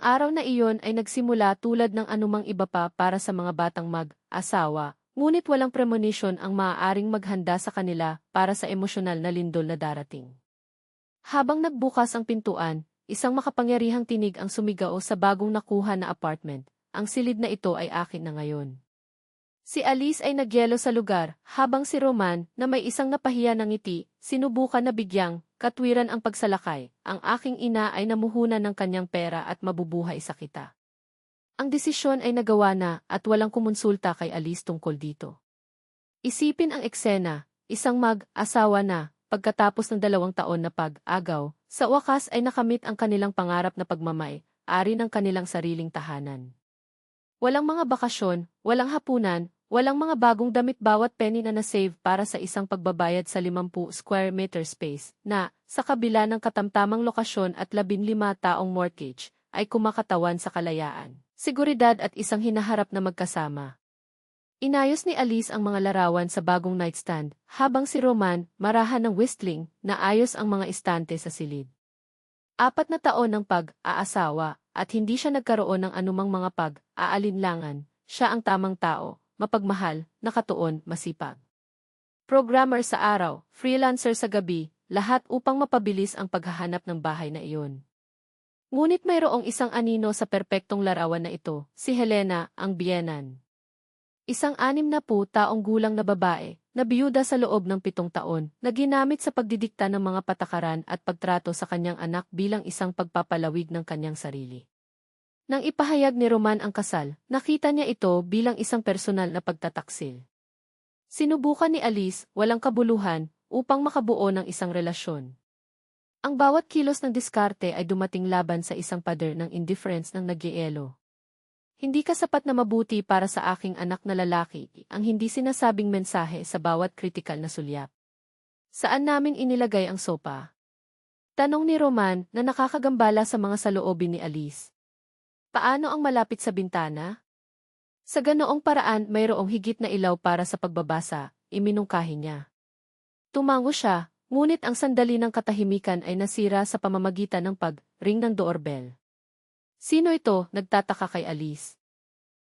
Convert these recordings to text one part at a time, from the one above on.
araw na iyon ay nagsimula tulad ng anumang iba pa para sa mga batang mag-asawa, ngunit walang premonition ang maaaring maghanda sa kanila para sa emosyonal na lindol na darating. Habang nagbukas ang pintuan, isang makapangyarihang tinig ang sumigaw sa bagong nakuha na apartment. Ang silid na ito ay akin na ngayon. Si Alice ay nagyelo sa lugar, habang si Roman, na may isang napahiya ng ngiti, sinubukan na bigyang katwiran ang pagsalakay. Ang aking ina ay namuhunan ng kanyang pera at mabubuhay sa kita. Ang desisyon ay nagawa na at walang kumonsulta kay Alice tungkol dito. Isipin ang eksena, isang mag-asawa na, pagkatapos ng 2 taon na pag-agaw, sa wakas ay nakamit ang kanilang pangarap na pagmamay-ari ng kanilang sariling tahanan. Walang mga bakasyon, walang hapunan, walang mga bagong damit, bawat penny na na-save para sa isang pagbabayad sa 50 square meter space na, sa kabila ng katamtamang lokasyon at 15 taong mortgage, ay kumakatawan sa kalayaan, seguridad at isang hinaharap na magkasama. Inayos ni Alice ang mga larawan sa bagong nightstand, habang si Roman, marahan ng whistling, naayos ang mga istante sa silid. 4 na taon ng pag-aasawa, at hindi siya nagkaroon ng anumang mga pag-aalinlangan. Siya ang tamang tao, mapagmahal, nakatuon, masipag. Programmer sa araw, freelancer sa gabi, lahat upang mapabilis ang paghahanap ng bahay na iyon. Ngunit mayroong isang anino sa perpektong larawan na ito, si Helena, ang biyenan. Isang 60 taong gulang na babae, na biyuda sa loob ng 7 taon, na ginamit sa pagdidikta ng mga patakaran at pagtrato sa kanyang anak bilang isang pagpapalawig ng kanyang sarili. Nang ipahayag ni Roman ang kasal, nakita niya ito bilang isang personal na pagtataksil. Sinubukan ni Alice, walang kabuluhan, upang makabuo ng isang relasyon. Ang bawat kilos ng diskarte ay dumating laban sa isang pader ng indifference ng nagyelo. Hindi ka sapat na mabuti para sa aking anak na lalaki, ang hindi sinasabing mensahe sa bawat kritikal na sulyap. Saan namin inilagay ang sopa? Tanong ni Roman na nakakagambala sa mga saloobin ni Alice. Paano ang malapit sa bintana? Sa ganoong paraan mayroong higit na ilaw para sa pagbabasa, iminungkahi niya. Tumango siya, ngunit ang sandali ng katahimikan ay nasira sa pamamagitan ng pag-ring ng doorbell. Sino ito? Nagtataka kay Alice.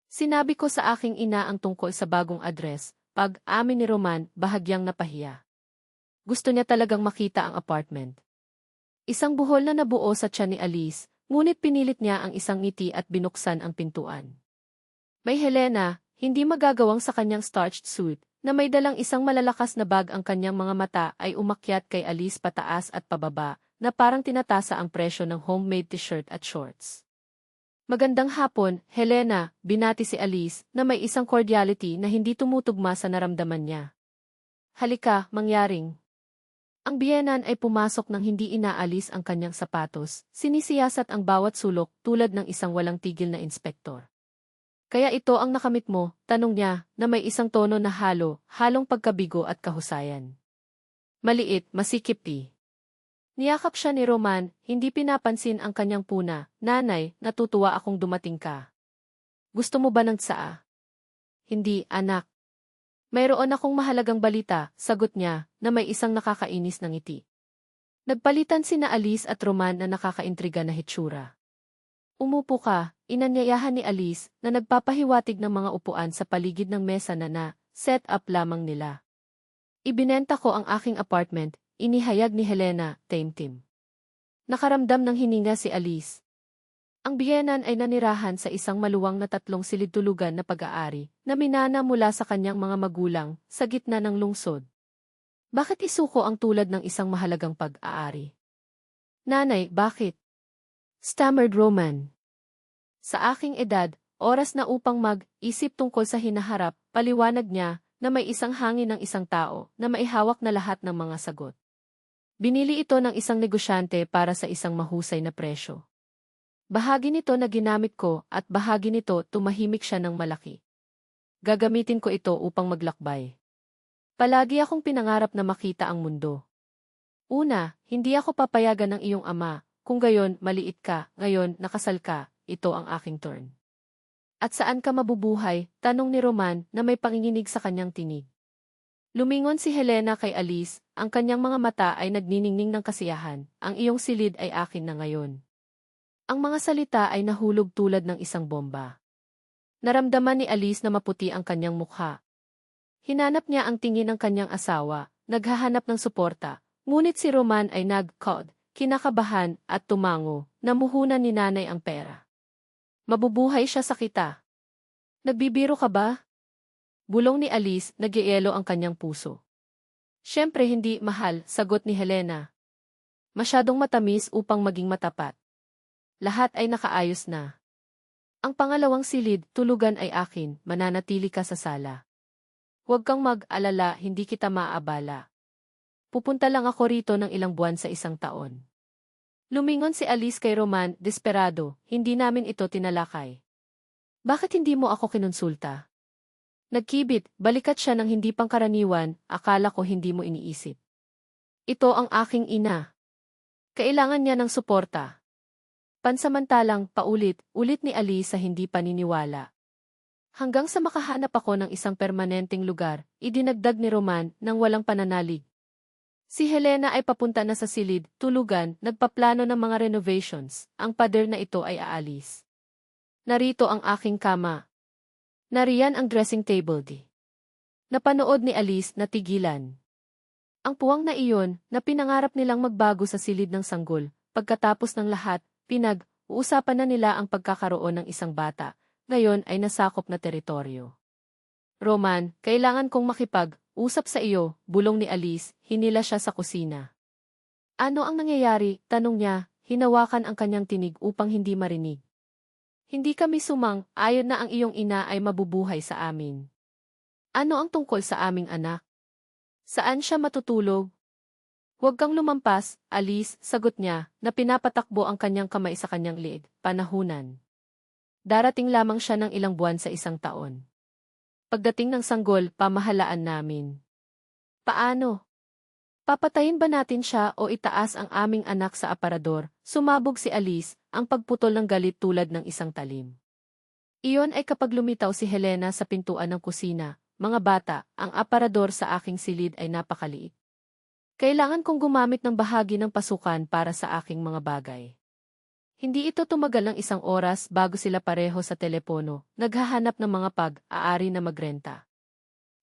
Sinabi ko sa aking ina ang tungkol sa bagong address, pag-amin ni Roman, bahagyang napahiya. Gusto niya talagang makita ang apartment. Isang buhol na nabuo sa tiyan ni Alice, ngunit pinilit niya ang isang ngiti at binuksan ang pintuan. May Helena, hindi magagawang sa kanyang starched suit, na may dalang isang malalakas na bag, ang kanyang mga mata ay umakyat kay Alice pataas at pababa, na parang tinatasa ang presyo ng homemade t-shirt at shorts. Magandang hapon, Helena, binati si Alice, na may isang cordiality na hindi tumutugma sa naramdaman niya. Halika, mangyaring. Ang biyenan ay pumasok nang hindi inaalis ang kanyang sapatos, sinisiyasat ang bawat sulok tulad ng isang walang tigil na inspektor. Kaya ito ang nakamit mo, tanong niya, na may isang tono na halong pagkabigo at kahusayan. Maliit, masikip. Niyakap siya ni Roman, hindi pinapansin ang kanyang puna. Nanay, natutuwa akong dumating ka. Gusto mo ba ng tsaa? Hindi, anak. Mayroon akong mahalagang balita, sagot niya, na may isang nakakainis na ngiti. Nagpalitan sina Alice at Roman na nakakaintriga na hitsura. Umupo ka, inanyayahan ni Alice, na nagpapahiwatig ng mga upuan sa paligid ng mesa na set up lamang nila. Ibinenta ko ang aking apartment, inihayag ni Helena, taimtim. Nakaramdam ng hininga si Alice. Ang biyenan ay nanirahan sa isang maluwang na 3 silid-tulugan na pag-aari, na minana mula sa kanyang mga magulang, sa gitna ng lungsod. Bakit isuko ang tulad ng isang mahalagang pag-aari? Nanay, bakit? Stammered Roman. Sa aking edad, oras na upang mag-isip tungkol sa hinaharap, paliwanag niya, na may isang hangin ng isang tao, na maihawak na lahat ng mga sagot. Binili ito ng isang negosyante para sa isang mahusay na presyo. Bahagi nito na ginamit ko at bahagi nito tumahimik siya ng malaki. Gagamitin ko ito upang maglakbay. Palagi akong pinangarap na makita ang mundo. Una, hindi ako papayagan ng iyong ama, kung gayon maliit ka, ngayon nakasal ka, ito ang aking turn. At saan ka mabubuhay? Tanong ni Roman na may panginginig sa kanyang tinig. Lumingon si Helena kay Alice, ang kanyang mga mata ay nagniningning ng kasiyahan, ang iyong silid ay akin na ngayon. Ang mga salita ay nahulog tulad ng isang bomba. Naramdaman ni Alice na maputi ang kanyang mukha. Hinanap niya ang tingin ng kanyang asawa, naghahanap ng suporta, ngunit si Roman ay nag-cod, kinakabahan at tumango, namuhunan ni nanay ang pera. Mabubuhay siya sa kita. Nagbibiro ka ba? Bulong ni Alice, nagyayelo ang kanyang puso. Siyempre hindi, mahal, sagot ni Helena. Masyadong matamis upang maging matapat. Lahat ay nakaayos na. Ang pangalawang silid, tulugan ay akin, mananatili ka sa sala. Huwag kang mag-alala, hindi kita maaabala. Pupunta lang ako rito ng ilang buwan sa isang taon. Lumingon si Alice kay Roman, desperado, hindi namin ito tinalakay. Bakit hindi mo ako kinonsulta? Nagkibit, balikat siya ng hindi pangkaraniwan, akala ko hindi mo iniisip. Ito ang aking ina. Kailangan niya ng suporta. Pansamantalang, paulit-ulit ni Alice sa hindi paniniwala. Hanggang sa makahanap ako ng isang permanenteng lugar, idinagdag ni Roman nang walang pananalig. Si Helena ay papunta na sa silid, tulugan, nagpaplano ng mga renovations, ang pader na ito ay aalis. Narito ang aking kama. Nariyan ang dressing table di. Napanood ni Alice na tigilan. Ang puwang na iyon, na pinangarap nilang magbago sa silid ng sanggol, pagkatapos ng lahat, uusapan na nila ang pagkakaroon ng isang bata, ngayon ay nasakop na teritoryo. Roman, kailangan kong makipag-usap sa iyo, bulong ni Alice, hinila siya sa kusina. Ano ang nangyayari, tanong niya, hinawakan ang kanyang tinig upang hindi marinig. Hindi kami sumang-ayon na ang iyong ina ay mabubuhay sa amin. Ano ang tungkol sa aming anak? Saan siya matutulog? Huwag kang lumampas, Alice, sagot niya, na pinapatakbo ang kanyang kamay sa kanyang liig, panahunan. Darating lamang siya ng ilang buwan sa isang taon. Pagdating ng sanggol, pamahalaan namin. Paano? Papatayin ba natin siya o itaas ang aming anak sa aparador? Sumabog si Alice, ang pagputol ng galit tulad ng isang talim. Iyon ay kapag lumitaw si Helena sa pintuan ng kusina, mga bata, ang aparador sa aking silid ay napakaliit. Kailangan kong gumamit ng bahagi ng pasukan para sa aking mga bagay. Hindi ito tumagal ng isang oras bago sila pareho sa telepono, naghahanap ng mga pag-aari na magrenta.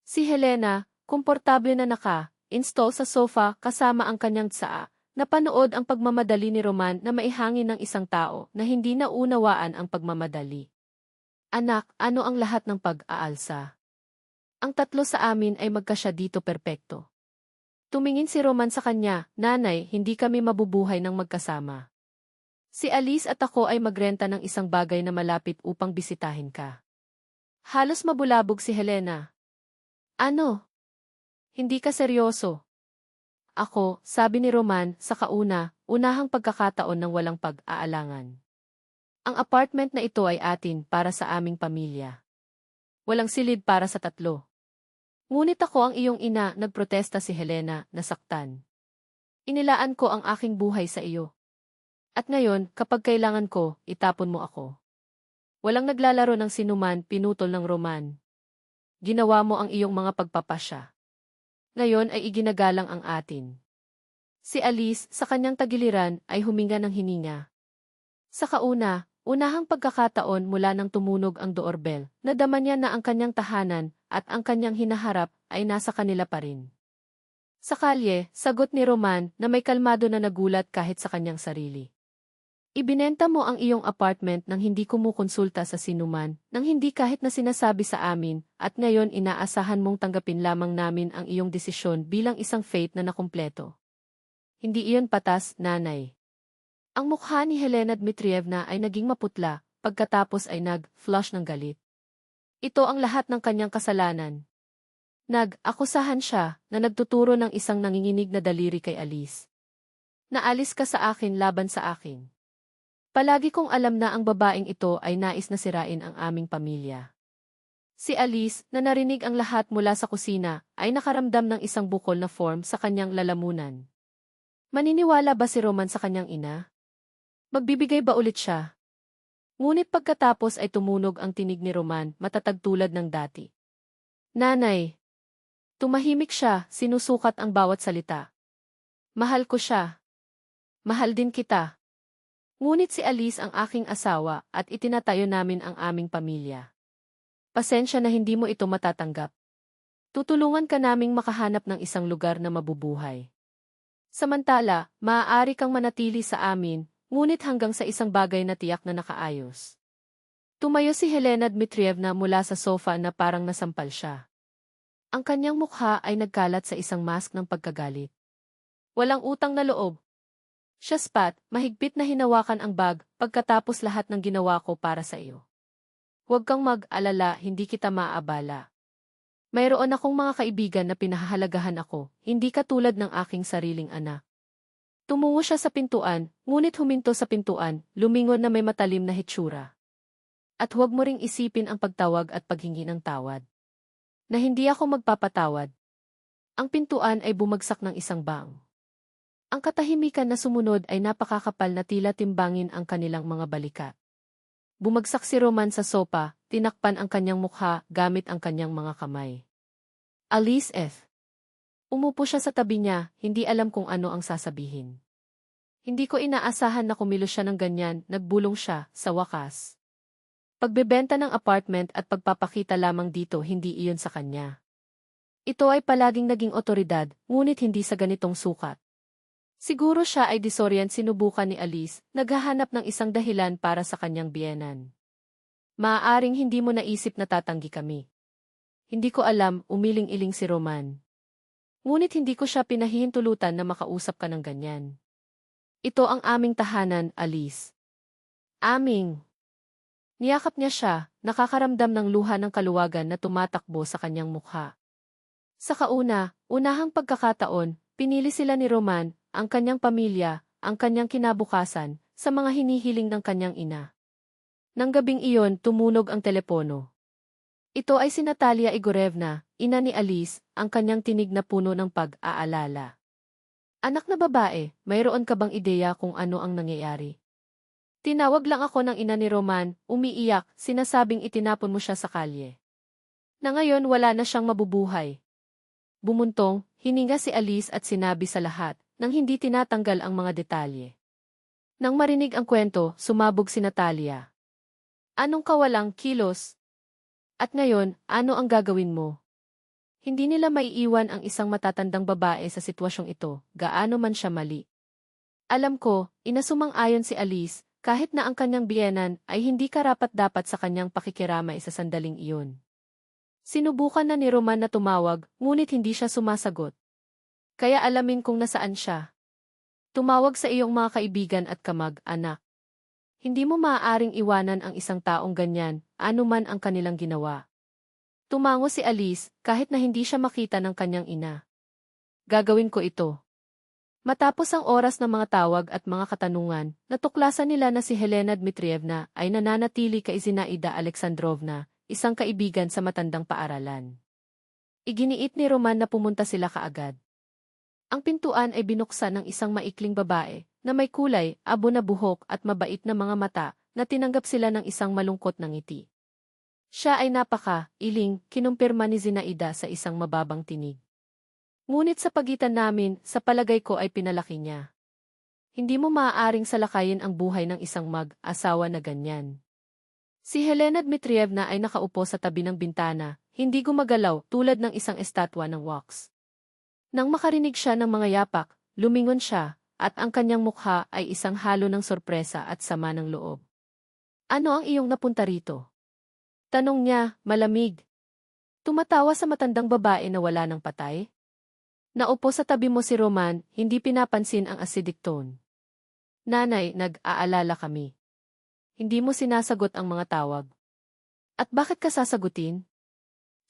Si Helena, komportable na naka-install sa sofa kasama ang kanyang tsaa, napanood ang pagmamadali ni Roman na maihangin ng isang tao na hindi naunawaan ang pagmamadali. Anak, ano ang lahat ng pag-aalsa? Ang tatlo sa amin ay magkasya dito perpekto. Tumingin si Roman sa kanya, nanay, hindi kami mabubuhay ng magkasama. Si Alice at ako ay magrenta ng isang bagay na malapit upang bisitahin ka. Halos mabulabog si Helena. Ano? Hindi ka seryoso? Ako, sabi ni Roman, sa unahang pagkakataon ng walang pag-aalangan. Ang apartment na ito ay atin para sa aming pamilya. Walang silid para sa tatlo. Ngunit ako ang iyong ina, nagprotesta si Helena, nasaktan. Inilaan ko ang aking buhay sa iyo. At ngayon, kapag kailangan ko, itapon mo ako. Walang naglalaro ng sinuman, pinutol ng Roman. Ginawa mo ang iyong mga pagpapasya. Ngayon ay iginagalang ang atin. Si Alice, sa kanyang tagiliran, ay huminga ng hininga. Sa unahang pagkakataon mula nang tumunog ang doorbell, nadama niya na ang kanyang tahanan at ang kanyang hinaharap ay nasa kanila pa rin. Sa kalye, sagot ni Roman na may kalmado na nagulat kahit sa kanyang sarili. Ibinenta mo ang iyong apartment nang hindi kumukonsulta sa sinuman, nang hindi kahit na sinasabi sa amin, at ngayon inaasahan mong tanggapin lamang namin ang iyong desisyon bilang isang fate na nakumpleto. Hindi iyon patas, nanay. Ang mukha ni Helena Dmitrievna ay naging maputla, pagkatapos ay nag-flush ng galit. Ito ang lahat ng kanyang kasalanan. Nag-akusahan siya na nagtuturo ng isang nanginginig na daliri kay Alice. Naalis ka sa akin laban sa akin. Palagi kong alam na ang babaeng ito ay nais na sirain ang aming pamilya. Si Alice, na narinig ang lahat mula sa kusina, ay nakaramdam ng isang bukol na form sa kanyang lalamunan. Maniniwala ba si Roman sa kanyang ina? Magbibigay ba ulit siya? Ngunit pagkatapos ay tumunog ang tinig ni Roman, matatag tulad ng dati. Nanay. Tumahimik siya, sinusukat ang bawat salita. Mahal ko siya. Mahal din kita. Ngunit si Alice ang aking asawa at itinatayo namin ang aming pamilya. Pasensya na hindi mo ito matatanggap. Tutulungan ka naming makahanap ng isang lugar na mabubuhay. Samantala, maaari kang manatili sa amin, ngunit hanggang sa isang bagay na tiyak na nakaayos. Tumayo si Helena Dmitrievna mula sa sofa na parang nasampal siya. Ang kanyang mukha ay nagkalat sa isang mask ng pagkagalit. Walang utang na loob. Siya spat, mahigpit na hinawakan ang bag pagkatapos lahat ng ginawa ko para sa iyo. Huwag kang mag-alala, hindi kita maabala. Mayroon akong mga kaibigan na pinahahalagahan ako, hindi katulad ng aking sariling anak. Tumungo siya sa pintuan, ngunit huminto sa pintuan, lumingon na may matalim na hitsura. At huwag mo ring isipin ang pagtawag at paghingi ng tawad. Na hindi ako magpapatawad. Ang pintuan ay bumagsak ng isang bang. Ang katahimikan na sumunod ay napakakapal na tila timbangin ang kanilang mga balikat. Bumagsak si Roman sa sopa, tinakpan ang kanyang mukha gamit ang kanyang mga kamay. Alice F. Umupo siya sa tabi niya, hindi alam kung ano ang sasabihin. Hindi ko inaasahan na kumilos siya ng ganyan, nagbulong siya, sa wakas. Pagbebenta ng apartment at pagpapakita lamang dito hindi iyon sa kanya. Ito ay palaging naging otoridad, ngunit hindi sa ganitong sukat. Siguro siya ay disorient sinubukan ni Alice, naghahanap ng isang dahilan para sa kanyang biyenan. Maaaring hindi mo naisip na tatanggi kami. Hindi ko alam, umiling-iling si Roman. Ngunit hindi ko siya pinahihintulutan na makausap ka ng ganyan. Ito ang aming tahanan, Alice. Aming. Niyakap niya siya, nakakaramdam ng luha ng kaluwagan na tumatakbo sa kanyang mukha. Sa unahang pagkakataon, pinili sila ni Roman, ang kanyang pamilya, ang kanyang kinabukasan, sa mga hinihiling ng kanyang ina. Nang gabing iyon, tumunog ang telepono. Ito ay si Natalia Igorevna, ina ni Alice, ang kanyang tinig na puno ng pag-aalala. Anak na babae, mayroon ka bang ideya kung ano ang nangyayari? Tinawag lang ako ng ina ni Roman, umiiyak, sinasabing itinapon mo siya sa kalye. Na ngayon wala na siyang mabubuhay. Bumuntong, hininga si Alice at sinabi sa lahat, nang hindi tinatanggal ang mga detalye. Nang marinig ang kwento, sumabog si Natalia. Anong kawalang kilos? At ngayon, ano ang gagawin mo? Hindi nila maiiwan ang isang matatandang babae sa sitwasyong ito, gaano man siya mali. Alam ko, inasumang-ayon si Alice, kahit na ang kanyang biyenan ay hindi karapat-dapat sa kanyang pakikiramay sa sandaling iyon. Sinubukan na ni Roman na tumawag, ngunit hindi siya sumasagot. Kaya alamin kung nasaan siya. Tumawag sa iyong mga kaibigan at kamag-anak. Hindi mo maaaring iwanan ang isang taong ganyan, anuman ang kanilang ginawa. Tumango si Alice, kahit na hindi siya makita ng kanyang ina. Gagawin ko ito. Matapos ang oras ng mga tawag at mga katanungan, natuklasan nila na si Helena Dmitrievna ay nananatili kay Zinaida Alexandrovna, isang kaibigan sa matandang paaralan. Iginiit ni Roman na pumunta sila kaagad. Ang pintuan ay binuksan ng isang maikling babae, na may kulay, abo na buhok at mabait na mga mata, na tinanggap sila ng isang malungkot na ngiti. Siya ay napaka-iling, kinumpirma ni Zinaida sa isang mababang tinig. Ngunit sa pagitan namin, sa palagay ko ay pinalaki niya. Hindi mo maaaring salakayin ang buhay ng isang mag-asawa na ganyan. Si Helena Dmitrievna ay nakaupo sa tabi ng bintana, hindi gumagalaw tulad ng isang estatwa ng wax. Nang makarinig siya ng mga yapak, lumingon siya, at ang kanyang mukha ay isang halo ng sorpresa at sama ng loob. Ano ang iyong napunta rito? Tanong niya, malamig. Tumatawa sa matandang babae na wala ng patay. Naupo sa tabi mo si Roman, hindi pinapansin ang acidic tone. Nanay, nag-aalala kami. Hindi mo sinasagot ang mga tawag. At bakit ka sasagutin?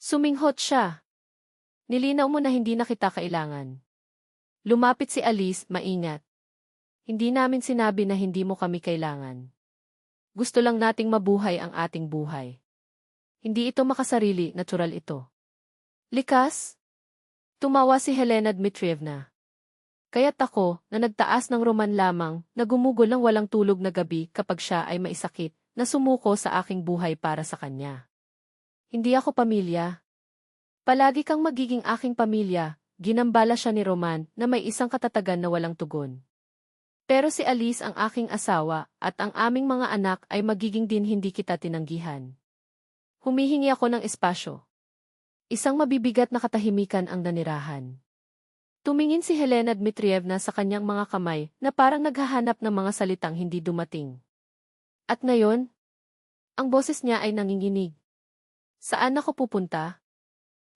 Suminghot siya. Nilinaw mo na hindi na kita kailangan. Lumapit si Alice, maingat. Hindi namin sinabi na hindi mo kami kailangan. Gusto lang nating mabuhay ang ating buhay. Hindi ito makasarili, natural ito. Likas? Tumawa si Helena Dmitrievna. Kaya't ako, na nagtaas ng Roman lamang, na gumugol ng walang tulog na gabi kapag siya ay maisakit, na sumuko sa aking buhay para sa kanya. Hindi ako pamilya. Palagi kang magiging aking pamilya, ginambala siya ni Roman na may isang katatagan na walang tugon. Pero si Alice ang aking asawa at ang aming mga anak ay magiging din hindi kita tinanggihan. Humihingi ako ng espasyo. Isang mabibigat na katahimikan ang nanirahan. Tumingin si Helena Dmitrievna sa kanyang mga kamay na parang naghahanap ng mga salitang hindi dumating. At ngayon, ang boses niya ay nanginginig. Saan ako pupunta?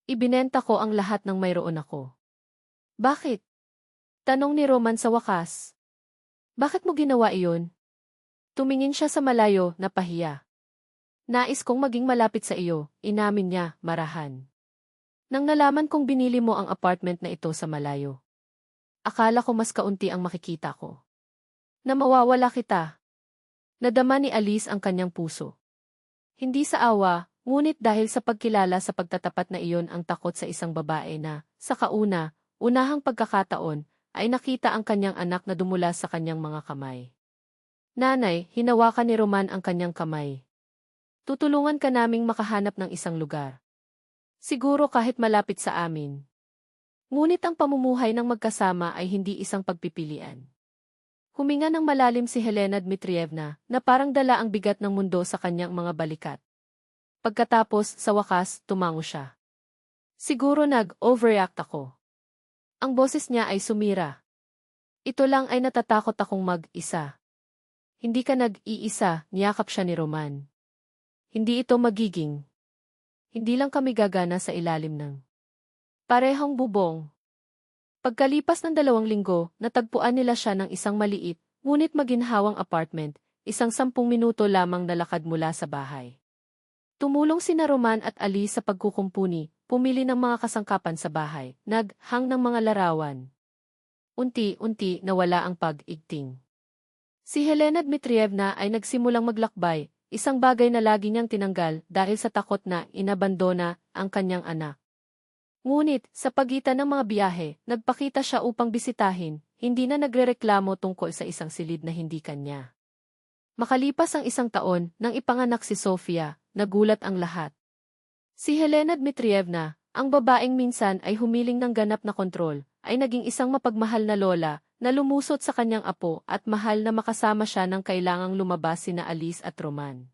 Ibinenta ko ang lahat ng mayroon ako. Bakit? Tanong ni Roman sa wakas. Bakit mo ginawa iyon? Tumingin siya sa malayo na pahiya. Nais kong maging malapit sa iyo, inamin niya, marahan. Nang nalaman kong binili mo ang apartment na ito sa malayo. Akala ko mas kaunti ang makikita ko. Na mawawala kita. Nadama ni Alice ang kanyang puso. Hindi sa awa, ngunit dahil sa pagkilala sa pagtatapat na iyon ang takot sa isang babae na, sa unahang pagkakataon, ay nakita ang kanyang anak na dumula sa kanyang mga kamay. Nanay, hinawakan ni Roman ang kanyang kamay. Tutulungan ka naming makahanap ng isang lugar. Siguro kahit malapit sa amin. Ngunit ang pamumuhay ng magkasama ay hindi isang pagpipilian. Huminga ng malalim si Helena Dmitrievna na parang dala ang bigat ng mundo sa kanyang mga balikat. Pagkatapos, sa wakas, tumango siya. Siguro nag-overreact ako. Ang boses niya ay sumira. Ito lang ay natatakot akong mag-isa. Hindi ka nag-iisa, niyakap siya ni Roman. Hindi ito magiging. Hindi lang kami gagana sa ilalim ng parehong bubong. Pagkalipas ng 2 linggo, natagpuan nila siya ng isang maliit, ngunit maginhawang apartment, isang 10 minuto lamang na lakad mula sa bahay. Tumulong sina Roman at Alice sa pagkukumpuni, pumili ng mga kasangkapan sa bahay, naghang ng mga larawan. Unti-unti nawala ang pag-igting. Si Helena Dmitrievna ay nagsimulang maglakbay, isang bagay na lagi niyang tinanggal dahil sa takot na inabandona ang kanyang anak. Ngunit, sa pagitan ng mga biyahe, nagpakita siya upang bisitahin, hindi na nagrereklamo tungkol sa isang silid na hindi kanya. Makalipas ang 1 taon, nang ipanganak si Sofia, nagulat ang lahat. Si Helena Dmitrievna, ang babaeng minsan ay humiling ng ganap na kontrol, ay naging isang mapagmahal na lola, na lumusot sa kanyang apo at mahal na makasama siya nang kailangang lumabas sina Alice at Roman.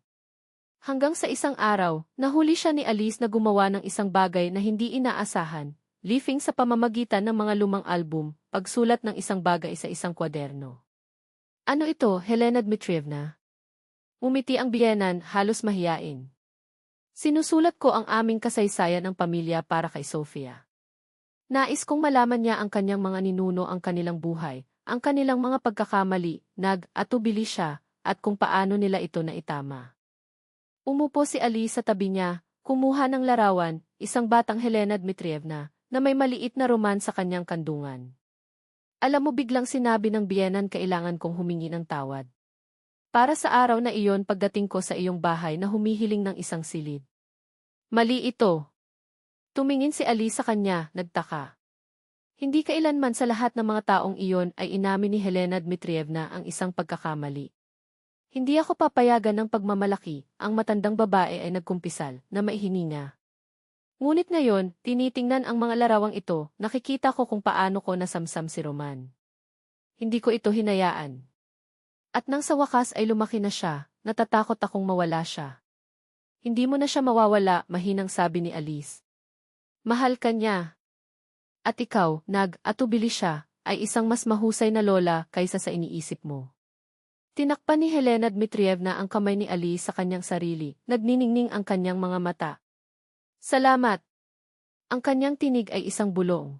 Hanggang sa isang araw, nahuli siya ni Alice na gumawa ng isang bagay na hindi inaasahan, leafing sa pamamagitan ng mga lumang album, pagsulat ng isang bagay sa isang kwaderno. Ano ito, Helena Dmitrievna? Umiti ang biyenan, halos mahiyain. Sinusulat ko ang aming kasaysayan ng pamilya para kay Sofia. Nais kong malaman niya ang kanyang mga ninuno, ang kanilang buhay, ang kanilang mga pagkakamali, nag-atubili siya, at kung paano nila ito naitama. Umupo si Alice sa tabi niya, kumuha ng larawan, isang batang Helena Dmitrievna, na may maliit na roman sa kanyang kandungan. Alam mo, biglang sinabi ng biyenan, kailangan kong humingi ng tawad. Para sa araw na iyon pagdating ko sa iyong bahay na humihiling ng isang silid. Mali ito. Tumingin si Alice sa kanya, nagtaka. Hindi kailanman sa lahat ng mga taong iyon ay inamin ni Helena Dmitrievna ang isang pagkakamali. Hindi ako papayagan ng pagmamalaki, ang matandang babae ay nagkumpisal na maihininga. Ngunit ngayon, tinitingnan ang mga larawang ito, nakikita ko kung paano ko nasamsam si Roman. Hindi ko ito hinayaan. At nang sa wakas ay lumaki na siya, natatakot akong mawala siya. Hindi mo na siya mawawala, mahinang sabi ni Alice. Mahal ka niya. At ikaw, nag-atubili siya, ay isang mas mahusay na lola kaysa sa iniisip mo. Tinakpan ni Helena Dmitrievna ang kamay ni Alice sa kanyang sarili, nagniningning ang kanyang mga mata. Salamat. Ang kanyang tinig ay isang bulong.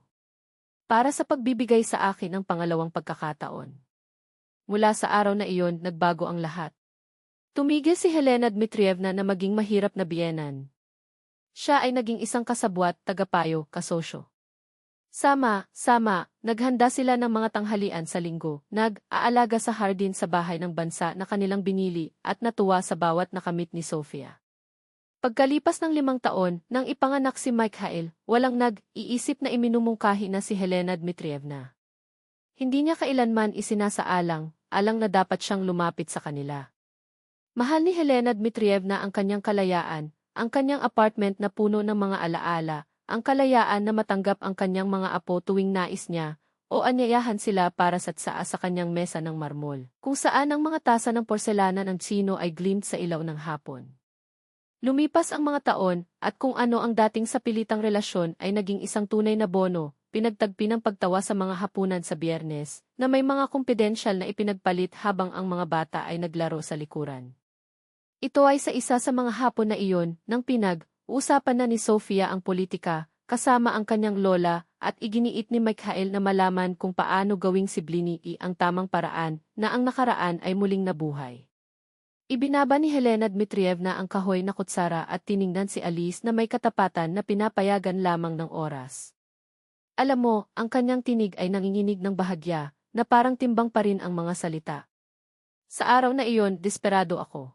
Para sa pagbibigay sa akin ng pangalawang pagkakataon. Mula sa araw na iyon, nagbago ang lahat. Tumigil si Helena Dmitrievna na maging mahirap na biyenan. Siya ay naging isang kasabwat, tagapayo, kasosyo. Sama, naghanda sila ng mga tanghalian sa linggo, nag-aalaga sa hardin sa bahay ng bansa na kanilang binili at natuwa sa bawat nakamit ni Sofia. Pagkalipas ng 5 taon, nang ipanganak si Mikhail, walang nag-iisip na iminumungkahi na si Helena Dmitrievna. Hindi niya kailanman isinasaalang, alang na dapat siyang lumapit sa kanila. Mahal ni Helena Dmitrievna ang kanyang kalayaan, ang kanyang apartment na puno ng mga alaala, ang kalayaan na matanggap ang kanyang mga apo tuwing nais niya, o anyayahan sila para satsaa sa kanyang mesa ng marmol, kung saan ang mga tasa ng porselana ng Tsino ay glint sa ilaw ng hapon. Lumipas ang mga taon, at kung ano ang dating sapilitang relasyon ay naging isang tunay na bono, pinagtagpi ng pagtawa sa mga hapunan sa Biyernes, na may mga kumpidensyal na ipinagpalit habang ang mga bata ay naglaro sa likuran. Ito ay sa isa sa mga hapon na iyon, nang pinag-usapan na ni Sofia ang politika, kasama ang kanyang lola, at iginiit ni Mikhail na malaman kung paano gawing si Blinii ang tamang paraan, na ang nakaraan ay muling nabuhay. Ibinaba ni Helena Dmitrievna ang kahoy na kutsara at tiningnan si Alice na may katapatan na pinapayagan lamang ng oras. Alam mo, ang kanyang tinig ay nanginginig ng bahagya, na parang timbang pa rin ang mga salita. Sa araw na iyon, desperado ako.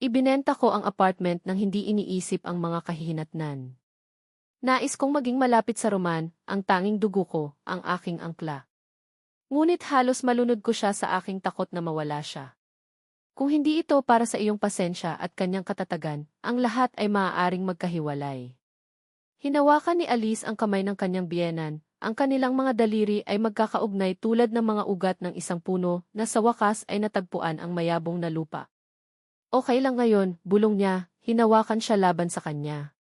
Ibinenta ko ang apartment nang hindi iniisip ang mga kahihinatnan. Nais kong maging malapit sa Roman, ang tanging dugo ko, ang aking angkla. Ngunit halos malunod ko siya sa aking takot na mawala siya. Kung hindi ito para sa iyong pasensya at kanyang katatagan, ang lahat ay maaaring magkahiwalay. Hinawakan ni Alice ang kamay ng kanyang biyenan, ang kanilang mga daliri ay magkakaugnay tulad ng mga ugat ng isang puno na sa wakas ay natagpuan ang mayabong na lupa. Okay lang ngayon, bulong niya, hinawakan siya laban sa kanya.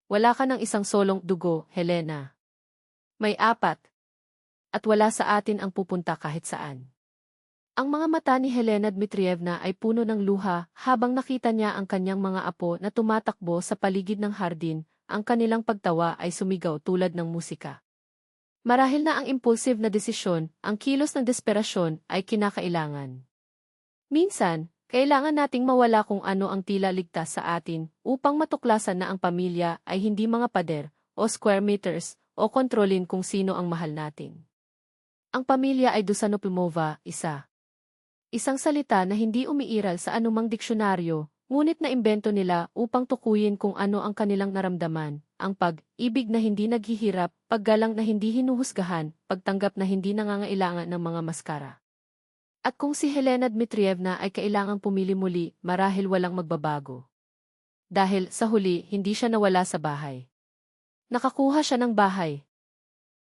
Wala ka ng isang solong dugo, Helena. May 4. At wala sa atin ang pupunta kahit saan. Ang mga mata ni Helena Dmitrievna ay puno ng luha habang nakita niya ang kanyang mga apo na tumatakbo sa paligid ng hardin, ang kanilang pagtawa ay sumigaw tulad ng musika. Marahil na ang impulsive na desisyon, ang kilos ng desperasyon ay kinakailangan. Minsan, kailangan nating mawala kung ano ang tila ligtas sa atin upang matuklasan na ang pamilya ay hindi mga pader o square meters o kontrolin kung sino ang mahal natin. Ang pamilya ay Dusanopimova, Isang salita na hindi umiiral sa anumang diksyonaryo, ngunit naimbento nila upang tukuyin kung ano ang kanilang naramdaman, ang pag-ibig na hindi naghihirap, paggalang na hindi hinuhusgahan, pagtanggap na hindi nangangailangan ng mga maskara. At kung si Helena Dmitrievna ay kailangang pumili muli, marahil walang magbabago. Dahil, sa huli, hindi siya nawala sa bahay. Nakakuha siya ng bahay.